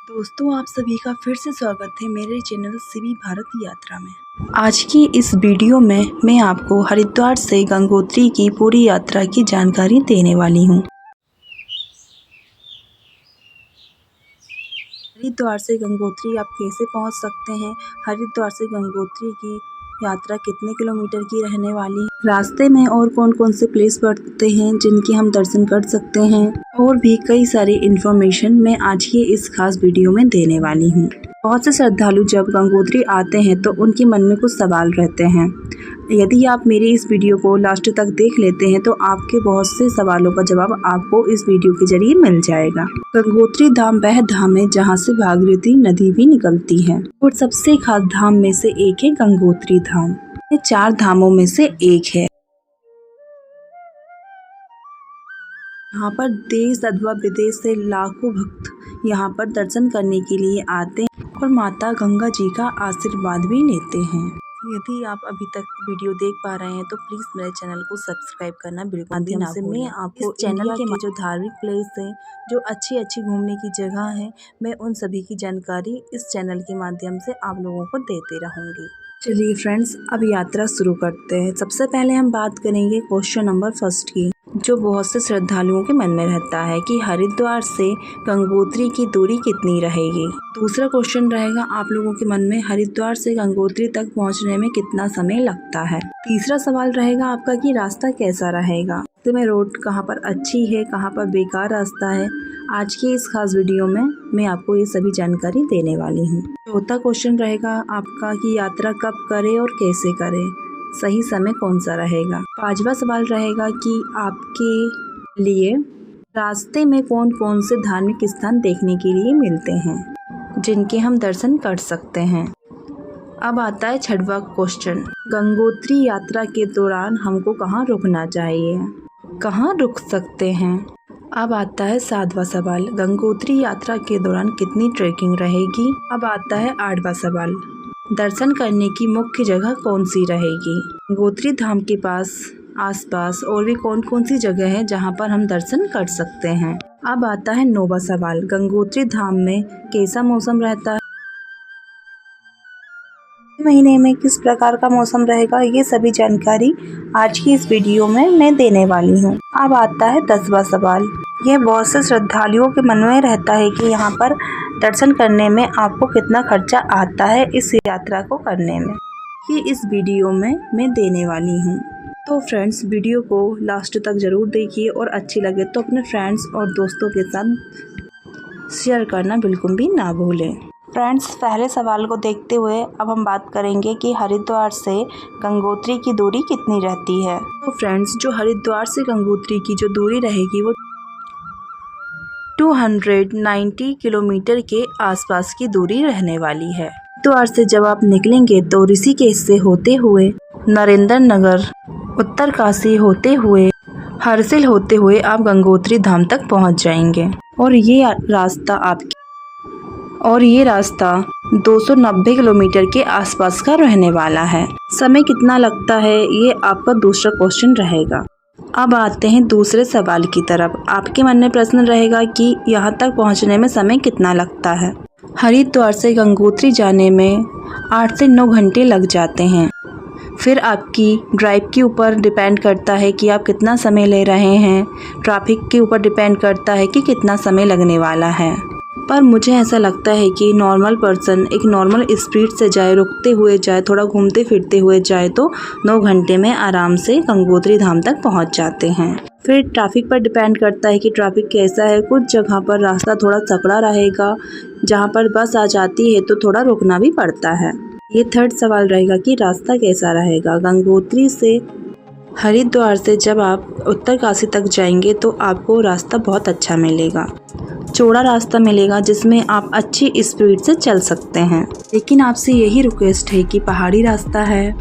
दोस्तों, आप सभी का फिर से स्वागत है मेरे चैनल सीबी भारत यात्रा में। आज की इस वीडियो में मैं आपको हरिद्वार से गंगोत्री की पूरी यात्रा की जानकारी देने वाली हूँ। हरिद्वार से गंगोत्री आप कैसे पहुँच सकते हैं, हरिद्वार से गंगोत्री की यात्रा कितने किलोमीटर की रहने वाली है, रास्ते में और कौन कौन से प्लेस पड़ते हैं जिनके हम दर्शन कर सकते हैं, और भी कई सारी इन्फॉर्मेशन मैं आज की इस खास वीडियो में देने वाली हूँ। बहुत से श्रद्धालु जब गंगोत्री आते हैं तो उनके मन में कुछ सवाल रहते हैं। यदि आप मेरी इस वीडियो को लास्ट तक देख लेते हैं तो आपके बहुत से सवालों का जवाब आपको इस वीडियो के जरिए मिल जाएगा। गंगोत्री धाम वह धाम है जहाँ से भागीरथी नदी भी निकलती है और सबसे खास धाम में से एक है गंगोत्री धाम। ये 4 धामों में से एक है। यहाँ पर देश अथवा विदेश से लाखों भक्त यहाँ पर दर्शन करने के लिए आते हैं और माता गंगा जी का आशीर्वाद भी लेते हैं। यदि आप अभी तक वीडियो देख पा रहे हैं तो प्लीज मेरे चैनल को सब्सक्राइब करना बिल्कुल भी ना भूलें। मैं आपको चैनल के जो धार्मिक प्लेस है, जो अच्छी घूमने की जगह है, मैं उन सभी की जानकारी इस चैनल के माध्यम से आप लोगों को देते रहूँगी। चलिए फ्रेंड्स, अब यात्रा शुरू करते हैं। सबसे पहले हम बात करेंगे क्वेश्चन नंबर 1 की, जो बहुत से श्रद्धालुओं के मन में रहता है कि हरिद्वार से गंगोत्री की दूरी कितनी रहेगी। दूसरा क्वेश्चन रहेगा आप लोगों के मन में, हरिद्वार से गंगोत्री तक पहुंचने में कितना समय लगता है। तीसरा सवाल रहेगा आपका कि रास्ता कैसा रहेगा, रास्ते में रोड कहाँ पर अच्छी है, कहाँ पर बेकार रास्ता है। आज की इस खास वीडियो में मैं आपको ये सभी जानकारी देने वाली हूँ। चौथा क्वेश्चन रहेगा आपका कि यात्रा कब करें और कैसे करें, सही समय कौन सा रहेगा। 5वां सवाल रहेगा कि आपके लिए रास्ते में कौन कौन से धार्मिक स्थान देखने के लिए मिलते हैं जिनके हम दर्शन कर सकते हैं। अब आता है 6वां क्वेश्चन, गंगोत्री यात्रा के दौरान हमको कहाँ रुकना चाहिए, कहाँ रुक सकते हैं। अब आता है 7वां सवाल, गंगोत्री यात्रा के दौरान कितनी ट्रैकिंग रहेगी। अब आता है 8वां सवाल, दर्शन करने की मुख्य जगह कौन सी रहेगी। गंगोत्री धाम के पास आसपास और भी कौन कौन सी जगह है जहां पर हम दर्शन कर सकते हैं। अब आता है 9वां सवाल, गंगोत्री धाम में कैसा मौसम रहता है, महीने में किस प्रकार का मौसम रहेगा। ये सभी जानकारी आज की इस वीडियो में मैं देने वाली हूँ। अब आता है 10वां सवाल, यह बहुत से श्रद्धालुओं के मन में रहता है कि यहाँ पर दर्शन करने में आपको कितना खर्चा आता है इस यात्रा को करने में। ये इस वीडियो में मैं देने वाली हूँ। तो फ्रेंड्स, वीडियो को लास्ट तक ज़रूर देखिए और अच्छी लगे तो अपने फ्रेंड्स और दोस्तों के साथ शेयर करना बिल्कुल भी ना भूलें। फ्रेंड्स, पहले सवाल को देखते हुए अब हम बात करेंगे कि हरिद्वार से गंगोत्री की दूरी कितनी रहती है। तो फ्रेंड्स, जो हरिद्वार से गंगोत्री की जो दूरी रहेगी वो 290 किलोमीटर के आसपास की दूरी रहने वाली है। हरिद्वार से जब आप निकलेंगे तो ऋषिकेश से होते हुए नरेंद्र नगर, उत्तरकाशी होते हुए, हर्षिल होते हुए आप गंगोत्री धाम तक पहुंच जाएंगे। और ये रास्ता 290 किलोमीटर के आसपास का रहने वाला है। समय कितना लगता है ये आपका दूसरा क्वेश्चन रहेगा। अब आते हैं दूसरे सवाल की तरफ। आपके मन में प्रश्न रहेगा कि यहाँ तक पहुँचने में समय कितना लगता है। हरिद्वार से गंगोत्री जाने में 8 से 9 घंटे लग जाते हैं। फिर आपकी ड्राइव के ऊपर डिपेंड करता है कि आप कितना समय ले रहे हैं, ट्रैफिक के ऊपर डिपेंड करता है कि कितना समय लगने वाला है। पर मुझे ऐसा लगता है कि नॉर्मल पर्सन एक नॉर्मल स्पीड से जाए, रुकते हुए जाए, थोड़ा घूमते फिरते हुए जाए तो 9 घंटे में आराम से गंगोत्री धाम तक पहुंच जाते हैं। फिर ट्रैफिक पर डिपेंड करता है कि ट्रैफिक कैसा है। कुछ जगह पर रास्ता थोड़ा सकड़ा रहेगा, जहां पर बस आ जाती है तो थोड़ा रुकना भी पड़ता है। ये 3rd सवाल रहेगा कि रास्ता कैसा रहेगा। गंगोत्री से हरिद्वार से जब आप उत्तरकाशी तक जाएंगे तो आपको रास्ता बहुत अच्छा मिलेगा, चौड़ा रास्ता मिलेगा जिसमें आप अच्छी स्पीड से चल सकते हैं। लेकिन आपसे यही रिक्वेस्ट है कि पहाड़ी रास्ता है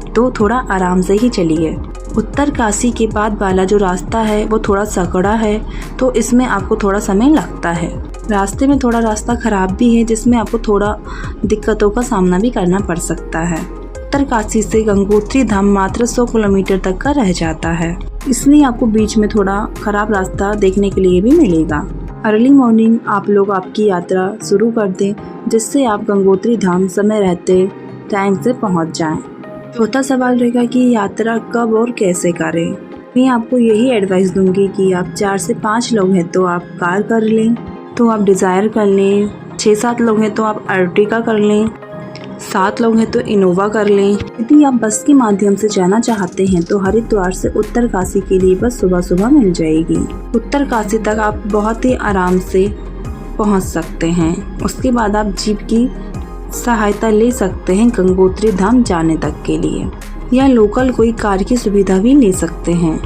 तो थोड़ा आराम से ही चलिए। उत्तरकाशी के बाद वाला जो रास्ता है वो थोड़ा सकड़ा है तो इसमें आपको थोड़ा समय लगता है। रास्ते में थोड़ा रास्ता ख़राब भी है जिसमें आपको थोड़ा दिक्कतों का सामना भी करना पड़ सकता है। उत्तरकाशी से गंगोत्री धाम मात्र 100 किलोमीटर तक का रह जाता है, इसलिए आपको बीच में थोड़ा ख़राब रास्ता देखने के लिए भी मिलेगा। अर्ली मॉर्निंग आप लोग आपकी यात्रा शुरू कर दें, जिससे आप गंगोत्री धाम समय रहते टाइम से पहुंच जाएं। चौथा सवाल रहेगा कि यात्रा कब और कैसे करें। मैं आपको यही एडवाइस दूंगी कि आप 4 से 5 लोग हैं तो आप कार कर लें, तो आप डिज़ायर कर लें। 6-7 लोग हैं तो आप अर्टिगा कर लें। 7 लोग हैं तो इनोवा कर लें। यदि आप बस के माध्यम से जाना चाहते हैं तो हरिद्वार से उत्तरकाशी के लिए बस सुबह सुबह मिल जाएगी। उत्तरकाशी तक आप बहुत ही आराम से पहुंच सकते हैं। उसके बाद आप जीप की सहायता ले सकते हैं गंगोत्री धाम जाने तक के लिए, या लोकल कोई कार की सुविधा भी ले सकते हैं।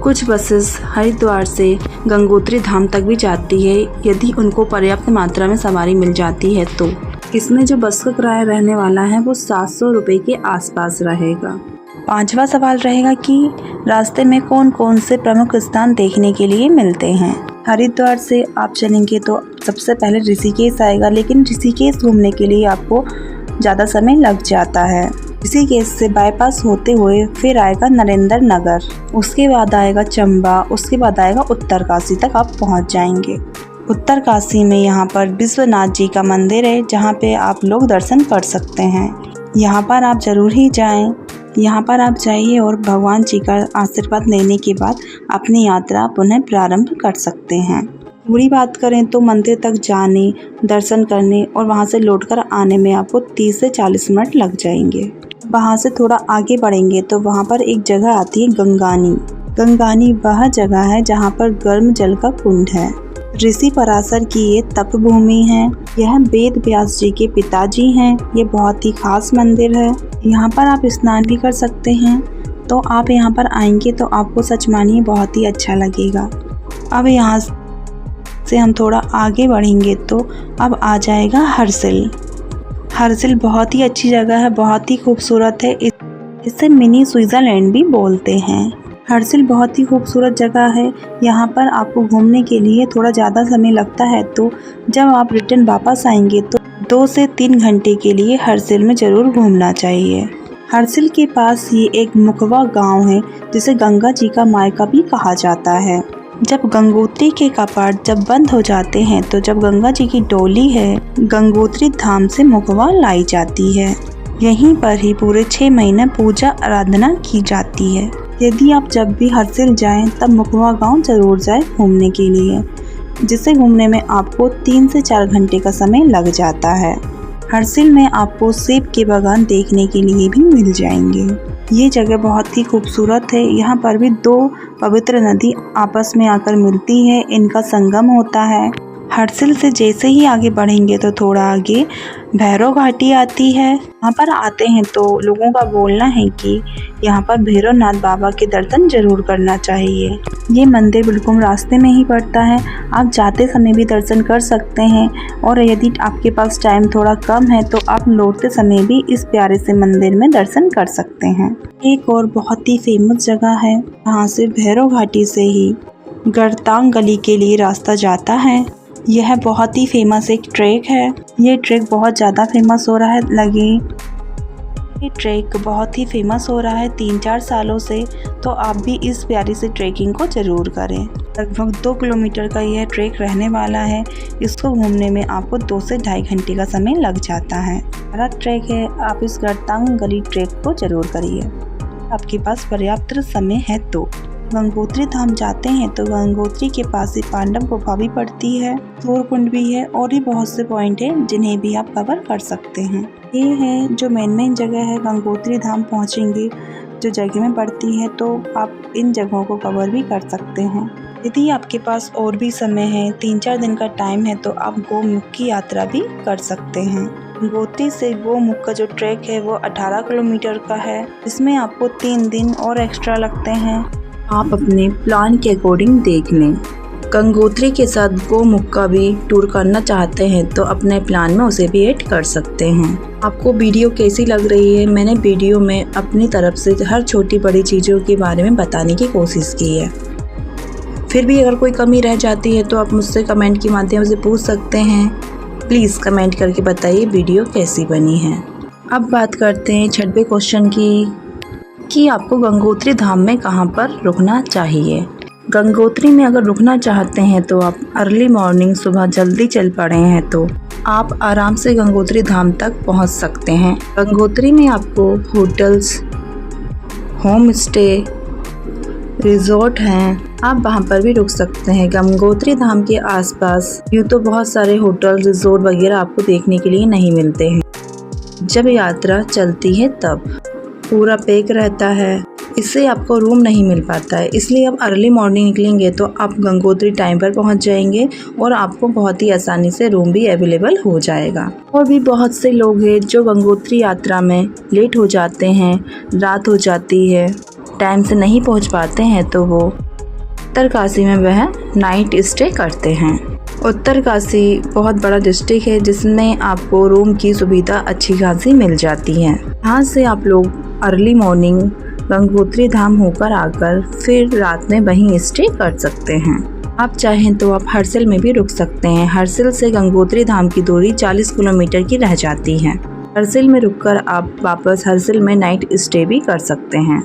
कुछ बसेस हरिद्वार से गंगोत्री धाम तक भी जाती है, यदि उनको पर्याप्त मात्रा में सवारी मिल जाती है तो। इसमें जो बस का किराया रहने वाला है वो 700 रुपये के आसपास रहेगा। 5वां सवाल रहेगा कि रास्ते में कौन कौन से प्रमुख स्थान देखने के लिए मिलते हैं। हरिद्वार से आप चलेंगे तो सबसे पहले ऋषिकेश आएगा, लेकिन ऋषिकेश घूमने के लिए आपको ज़्यादा समय लग जाता है। ऋषिकेश से बाईपास होते हुए फिर आएगा नरेंद्र नगर, उसके बाद आएगा चंबा, उसके बाद आएगा उत्तरकाशी तक आप पहुंच जाएंगे। उत्तरकाशी में यहाँ पर विश्वनाथ जी का मंदिर है, जहाँ पे आप लोग दर्शन कर सकते हैं। यहाँ पर आप ज़रूर ही जाएं। यहाँ पर आप जाइए और भगवान जी का आशीर्वाद लेने के बाद अपनी यात्रा पुनः प्रारंभ कर सकते हैं। पूरी बात करें तो मंदिर तक जाने, दर्शन करने और वहाँ से लौटकर आने में आपको 30 से 40 मिनट लग जाएंगे। वहाँ से थोड़ा आगे बढ़ेंगे तो वहाँ पर एक जगह आती है गंगानी। गंगानी वह जगह है जहाँ पर गर्म जल का कुंड है। ऋषि पराशर की ये तप भूमि है। यह वेद व्यास जी के पिताजी हैं। ये बहुत ही खास मंदिर है। यहाँ पर आप स्नान भी कर सकते हैं। तो आप यहाँ पर आएंगे तो आपको सच मानिए बहुत ही अच्छा लगेगा। अब यहाँ से हम थोड़ा आगे बढ़ेंगे तो अब आ जाएगा हर्षिल। हर्षिल बहुत ही अच्छी जगह है, बहुत ही खूबसूरत है। इसे मिनी स्विट्जरलैंड भी बोलते हैं। हर्षिल बहुत ही खूबसूरत जगह है। यहाँ पर आपको घूमने के लिए थोड़ा ज़्यादा समय लगता है, तो जब आप रिटर्न वापस आएंगे तो 2 से 3 घंटे के लिए हर्षिल में ज़रूर घूमना चाहिए। हर्षिल के पास ये एक मुखवा गांव है, जिसे गंगा जी का मायका भी कहा जाता है। जब गंगोत्री के कपाट जब बंद हो जाते हैं तो जब गंगा जी की डोली है गंगोत्री धाम से मुखवा लाई जाती है। यहीं पर ही पूरे 6 महीने पूजा आराधना की जाती है। यदि आप जब भी हर्षिल जाएं तब मुखवा गांव जरूर जाएं घूमने के लिए, जिसे घूमने में आपको 3 से 4 घंटे का समय लग जाता है। हर्षिल में आपको सेब के बागान देखने के लिए भी मिल जाएंगे। ये जगह बहुत ही खूबसूरत है। यहाँ पर भी 2 पवित्र नदी आपस में आकर मिलती है, इनका संगम होता है। हर्षिल से जैसे ही आगे बढ़ेंगे तो थोड़ा आगे भैरव घाटी आती है। यहाँ पर आते हैं तो लोगों का बोलना है कि यहाँ पर भैरवनाथ बाबा के दर्शन जरूर करना चाहिए। ये मंदिर बिल्कुल रास्ते में ही पड़ता है। आप जाते समय भी दर्शन कर सकते हैं, और यदि आपके पास टाइम थोड़ा कम है तो आप लौटते समय भी इस प्यारे से मंदिर में दर्शन कर सकते हैं। एक और बहुत ही फेमस जगह है, यहाँ से भैरव घाटी से ही गढ़तांग गली के लिए रास्ता जाता है। यह बहुत ही फेमस एक ट्रैक है। ये ट्रैक बहुत ज़्यादा फेमस हो रहा है ये ट्रैक बहुत ही फेमस हो रहा है 3-4 सालों से। तो आप भी इस प्यारी से ट्रैकिंग को ज़रूर करें। लगभग 2 किलोमीटर का यह ट्रैक रहने वाला है। इसको घूमने में आपको 2 से 2.5 घंटे का समय लग जाता है। बड़ा ट्रैक है, आप इस गढ़तांग गली ट्रैक को ज़रूर करिए, आपके पास पर्याप्त समय है। तो गंगोत्री धाम जाते हैं तो गंगोत्री के पास ही पांडव गुफा भी पड़ती है, सूर्यकुंड भी है, और भी बहुत से पॉइंट हैं जिन्हें भी आप कवर कर सकते हैं। ये है जो मेन जगह है। गंगोत्री धाम पहुंचेंगे जो जगह में पड़ती है तो आप इन जगहों को कवर भी कर सकते हैं। यदि आपके पास और भी समय है, 3-4 दिन का टाइम है, तो आप गोमुख की यात्रा भी कर सकते हैं। गंगोत्री से गोमुख का जो ट्रैक है वो 18 किलोमीटर का है। इसमें आपको 3 दिन और एक्स्ट्रा लगते हैं। आप अपने प्लान के अकॉर्डिंग देख लें। गंगोत्री के साथ गोमुख का भी टूर करना चाहते हैं तो अपने प्लान में उसे भी ऐड कर सकते हैं। आपको वीडियो कैसी लग रही है? मैंने वीडियो में अपनी तरफ से हर छोटी बड़ी चीज़ों के बारे में बताने की कोशिश की है। फिर भी अगर कोई कमी रह जाती है तो आप मुझसे कमेंट के माध्यम से पूछ सकते हैं। प्लीज़ कमेंट करके बताइए वीडियो कैसी बनी है। अब बात करते हैं 6वें क्वेश्चन की कि आपको गंगोत्री धाम में कहाँ पर रुकना चाहिए। गंगोत्री में अगर रुकना चाहते हैं तो आप अर्ली मॉर्निंग सुबह जल्दी चल पड़े हैं तो आप आराम से गंगोत्री धाम तक पहुंच सकते हैं। गंगोत्री में आपको होटल्स, होम स्टे, रिजॉर्ट हैं, आप वहां पर भी रुक सकते हैं। गंगोत्री धाम के आसपास यूँ तो बहुत सारे होटल, रिजॉर्ट वगैरह आपको देखने के लिए नहीं मिलते हैं। जब यात्रा चलती है तब पूरा पैक रहता है, इससे आपको रूम नहीं मिल पाता है। इसलिए आप अर्ली मॉर्निंग निकलेंगे तो आप गंगोत्री टाइम पर पहुंच जाएंगे और आपको बहुत ही आसानी से रूम भी अवेलेबल हो जाएगा। और भी बहुत से लोग हैं जो गंगोत्री यात्रा में लेट हो जाते हैं, रात हो जाती है, टाइम से नहीं पहुंच पाते हैं तो वो उत्तरकाशी में वह नाइट स्टे करते हैं। उत्तरकाशी बहुत बड़ा डिस्ट्रिक्ट है जिसमें आपको रूम की सुविधा अच्छी खासी मिल जाती है। यहाँ से आप लोग अर्ली मॉर्निंग गंगोत्री धाम होकर आकर फिर रात में वहीं स्टे कर सकते हैं। आप चाहें तो आप हरसिल में भी रुक सकते हैं। हरसिल से गंगोत्री धाम की दूरी 40 किलोमीटर की रह जाती है। हरसिल में रुककर आप वापस हरसिल में नाइट स्टे भी कर सकते हैं।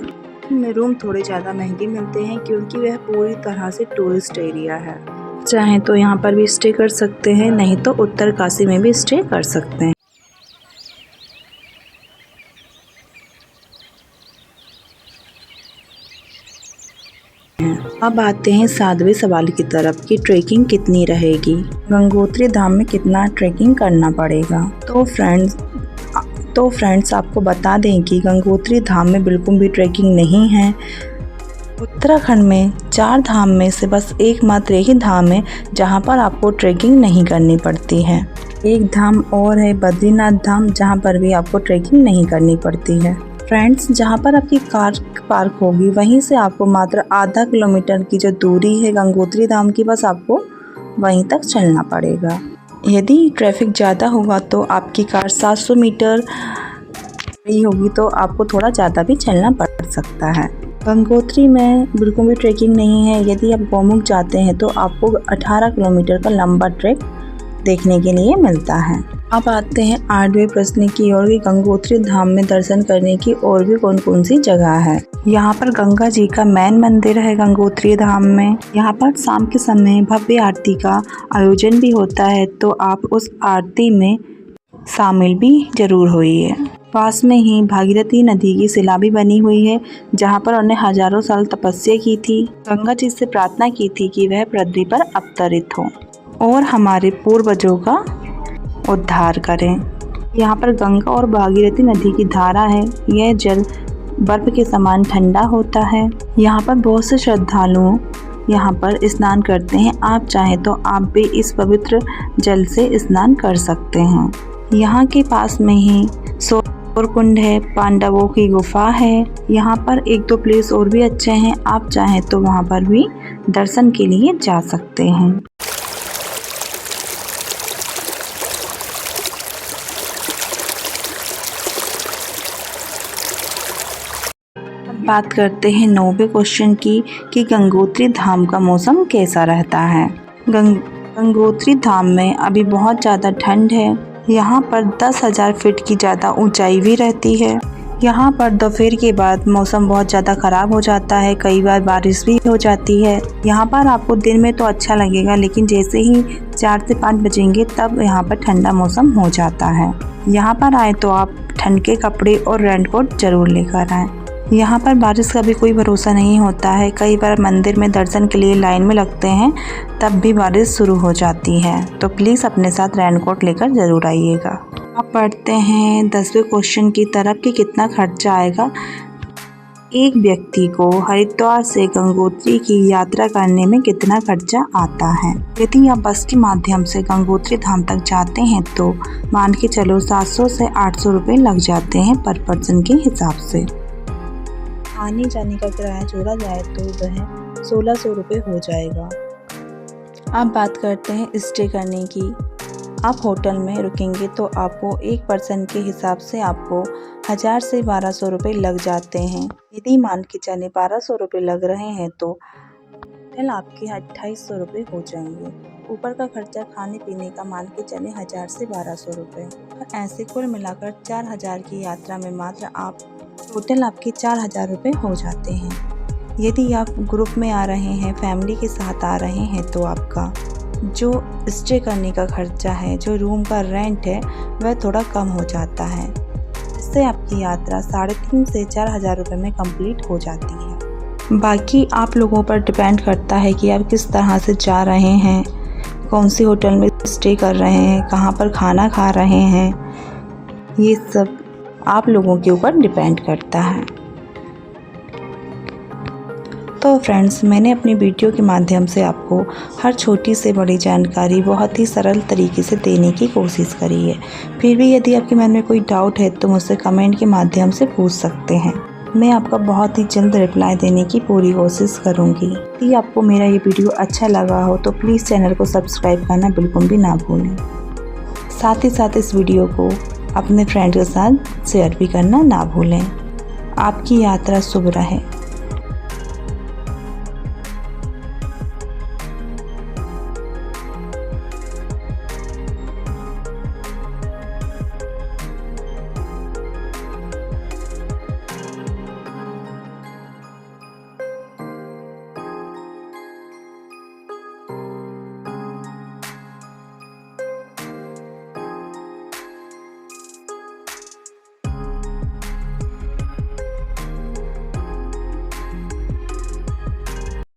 में रूम थोड़े ज़्यादा महंगे मिलते हैं क्योंकि वह पूरी तरह से टूरिस्ट एरिया है। चाहें तो यहाँ पर भी स्टे कर सकते हैं, नहीं तो उत्तरकाशी में भी स्टे कर सकते हैं। अब आते हैं 7वें सवाल की तरफ कि ट्रैकिंग कितनी रहेगी, गंगोत्री धाम में कितना ट्रैकिंग करना पड़ेगा। तो फ्रेंड्स आपको बता दें कि गंगोत्री धाम में बिल्कुल भी ट्रैकिंग नहीं है। उत्तराखंड में 4 धाम में से बस एकमात्र ही धाम है जहां पर आपको ट्रैकिंग नहीं करनी पड़ती है। एक धाम और है बद्रीनाथ धाम, जहां पर भी आपको ट्रैकिंग नहीं करनी पड़ती है। फ्रेंड्स, जहां पर आपकी कार पार्क होगी वहीं से आपको मात्र आधा किलोमीटर की जो दूरी है गंगोत्री धाम की, बस आपको वहीं तक चलना पड़ेगा। यदि ट्रैफिक ज़्यादा हुआ तो आपकी कार 700 मीटर ही होगी तो आपको थोड़ा ज़्यादा भी चलना पड़ सकता है। गंगोत्री में बिल्कुल भी ट्रैकिंग नहीं है। यदि आप गौमुख जाते हैं तो आपको 18 किलोमीटर का लंबा ट्रैक देखने के लिए मिलता है। अब आते हैं 8वें प्रश्न की ओर, गंगोत्री धाम में दर्शन करने की और भी कौन कौन सी जगह है। यहाँ पर गंगा जी का मैन मंदिर है गंगोत्री धाम में। यहाँ पर शाम के समय भव्य आरती का आयोजन भी होता है, तो आप उस आरती में शामिल भी जरूर होइए। पास में ही भागीरथी नदी की शिला भी बनी हुई है, जहाँ पर उन्हें हजारों साल तपस्या की थी। गंगा जी से प्रार्थना की थी कि वह पृथ्वी पर अवतरित हो और हमारे पूर्वजों का उद्धार करें। यहाँ पर गंगा और भागीरथी नदी की धारा है। यह जल बर्फ के समान ठंडा होता है। यहाँ पर बहुत से श्रद्धालु यहाँ पर स्नान करते हैं। आप चाहें तो आप भी इस पवित्र जल से स्नान कर सकते हैं। यहाँ के पास में ही सौरकुंड है, पांडवों की गुफा है। यहाँ पर 1-2 प्लेस और भी अच्छे हैं, आप चाहें तो वहाँ पर भी दर्शन के लिए जा सकते हैं। बात करते हैं 9वें क्वेश्चन की कि गंगोत्री धाम का मौसम कैसा रहता है। गंगोत्री धाम में अभी बहुत ज़्यादा ठंड है। यहाँ पर 10,000 फीट की ज़्यादा ऊंचाई भी रहती है। यहाँ पर दोपहर के बाद मौसम बहुत ज़्यादा ख़राब हो जाता है, कई बार बारिश भी हो जाती है। यहाँ पर आपको दिन में तो अच्छा लगेगा, लेकिन जैसे ही 4 से 5 बजेंगे तब यहाँ पर ठंडा मौसम हो जाता है। यहाँ पर आए तो आप ठंड के कपड़े और रेनकोट ज़रूर लेकर आएँ। यहाँ पर बारिश का भी कोई भरोसा नहीं होता है। कई बार मंदिर में दर्शन के लिए लाइन में लगते हैं, तब भी बारिश शुरू हो जाती है, तो प्लीज़ अपने साथ रेनकोट लेकर ज़रूर आइएगा। अब पढ़ते हैं 10वें क्वेश्चन की तरफ कि कितना खर्चा आएगा एक व्यक्ति को हरिद्वार से गंगोत्री की यात्रा करने में कितना खर्चा आता है। यदि आप बस के माध्यम से गंगोत्री धाम तक जाते हैं तो मान के चलो 700 से 800 रुपये लग जाते हैं पर पर्सन के हिसाब से। आने जाने का किराया जोड़ा जाए तो वह 1600 रुपये हो जाएगा। अब बात करते हैं स्टे करने की। आप होटल में रुकेंगे तो आपको एक पर्सन के हिसाब से आपको 1000 से 1200 रुपये लग जाते हैं। यदि मान के चले 1200 रुपये लग रहे हैं तो होटल आपके 2800 रुपये हो जाएंगे। ऊपर का खर्चा खाने पीने का मान के चले 1000 से 1200 रुपये। और ऐसे कुल मिलाकर 4000 की यात्रा में मात्र आप टोटल आपके 4000 रुपये हो जाते हैं। यदि आप ग्रुप में आ रहे हैं, फैमिली के साथ आ रहे हैं, तो आपका जो स्टे करने का खर्चा है, जो रूम का रेंट है, वह थोड़ा कम हो जाता है। इससे आपकी यात्रा 3,500 से 4,000 रुपये में कंप्लीट हो जाती है। बाकी आप लोगों पर डिपेंड करता है कि आप किस तरह से जा रहे हैं, कौन सी होटल में स्टे कर रहे हैं, कहाँ पर खाना खा रहे हैं, ये सब आप लोगों के ऊपर डिपेंड करता है। तो फ्रेंड्स, मैंने अपनी वीडियो के माध्यम से आपको हर छोटी से बड़ी जानकारी बहुत ही सरल तरीके से देने की कोशिश करी है। फिर भी यदि आपके मन में कोई डाउट है तो मुझसे कमेंट के माध्यम से पूछ सकते हैं। मैं आपका बहुत ही जल्द रिप्लाई देने की पूरी कोशिश करूंगी। यदि आपको मेरा ये वीडियो अच्छा लगा हो तो प्लीज़ चैनल को सब्सक्राइब करना बिल्कुल भी ना भूलें। साथ ही साथ इस वीडियो को अपने फ्रेंड के साथ शेयर भी करना ना भूलें। आपकी यात्रा शुभ रहे।